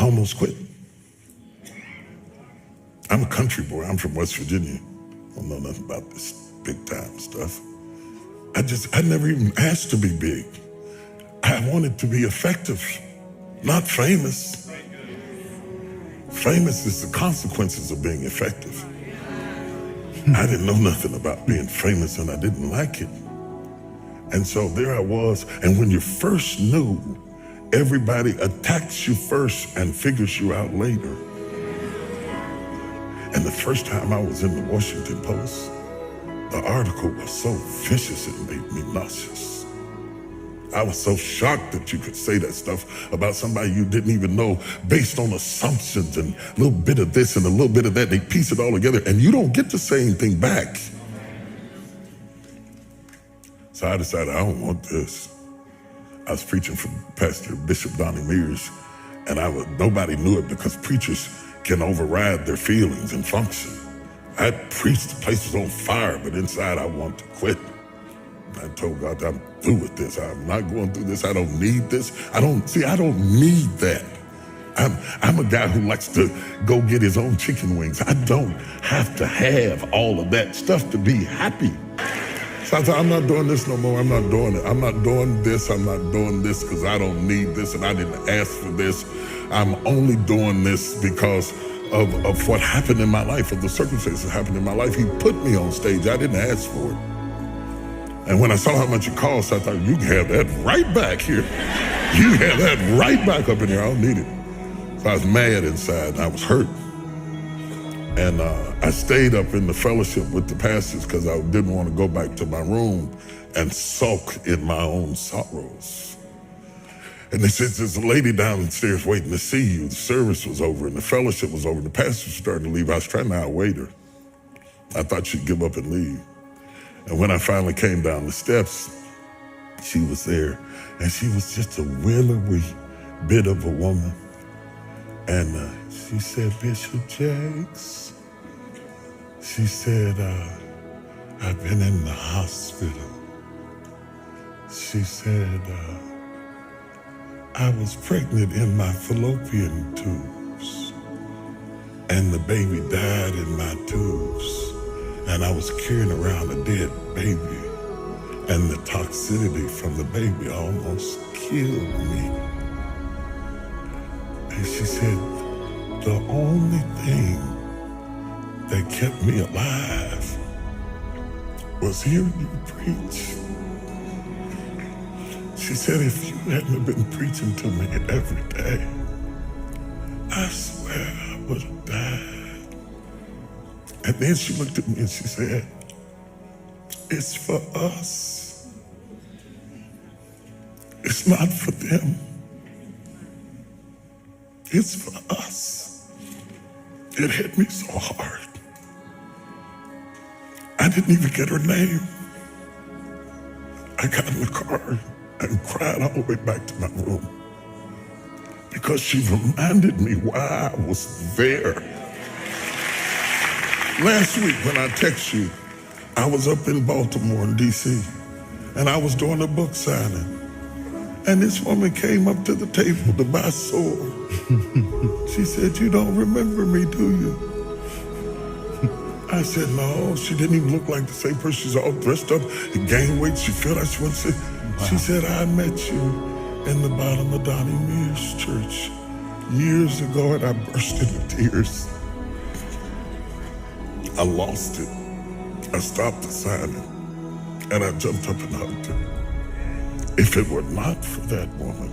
almost quit. I'm a country boy. I'm from West Virginia. I don't know nothing about this big time stuff. I never even asked to be big. I wanted to be effective, not famous. Famous is the consequences of being effective. I didn't know nothing about being famous and I didn't like it. And so there I was. And when you first knew, everybody attacks you first and figures you out later. And the first time I was in the Washington Post, the article was so vicious it made me nauseous. I was so shocked that you could say that stuff about somebody you didn't even know based on assumptions and a little bit of this and a little bit of that. They piece it all together and you don't get to say anything back. So I decided I don't want this. I was preaching for Pastor Bishop Donnie Mears, and nobody knew it because preachers can override their feelings and function. I preached, the place was on fire, but inside I want to quit. I told God, I'm through with this. I'm not going through this. I don't need this. I don't need that. I'm a guy who likes to go get his own chicken wings. I don't have to have all of that stuff to be happy. So I thought, I'm not doing this no more. I'm not doing it. I'm not doing this. I'm not doing this because I don't need this and I didn't ask for this. I'm only doing this because of what happened in my life, of the circumstances that happened in my life. He put me on stage. I didn't ask for it. And when I saw how much it cost, I thought, you can have that right back here. You have that right back up in here. I don't need it. So I was mad inside and I was hurt. And I stayed up in the fellowship with the pastors because I didn't want to go back to my room and sulk in my own sorrows. And they said, there's a lady downstairs waiting to see you. The service was over and the fellowship was over and the pastor was starting to leave. I was trying to outwait her. I thought she'd give up and leave. And when I finally came down the steps, she was there. And she was just a willowy bit of a woman. And she said, Bishop Jakes, she said, I've been in the hospital. She said, I was pregnant in my fallopian tubes and the baby died in my tubes and I was carrying around a dead baby and the toxicity from the baby almost killed me. And she said, the only thing that kept me alive was hearing you preach. She said, if you hadn't been preaching to me every day, I swear I would have died. And then she looked at me and she said, it's for us. It's not for them. It's for us. It hit me so hard. I didn't even get her name. I got in the car and cried all the way back to my room because she reminded me why I was there. Last week when I text you, I was up in Baltimore in DC and I was doing a book signing. And this woman came up to the table to buy sword. She said, you don't remember me, do you? I said, no. She didn't even look like the same person. She's all dressed up and gained weight. She felt like she wanted to say, wow. She said, I met you in the bottom of Donnie Mears Church years ago, and I burst into tears. I lost it. I stopped the signing, and I jumped up and hugged her. If it were not for that woman,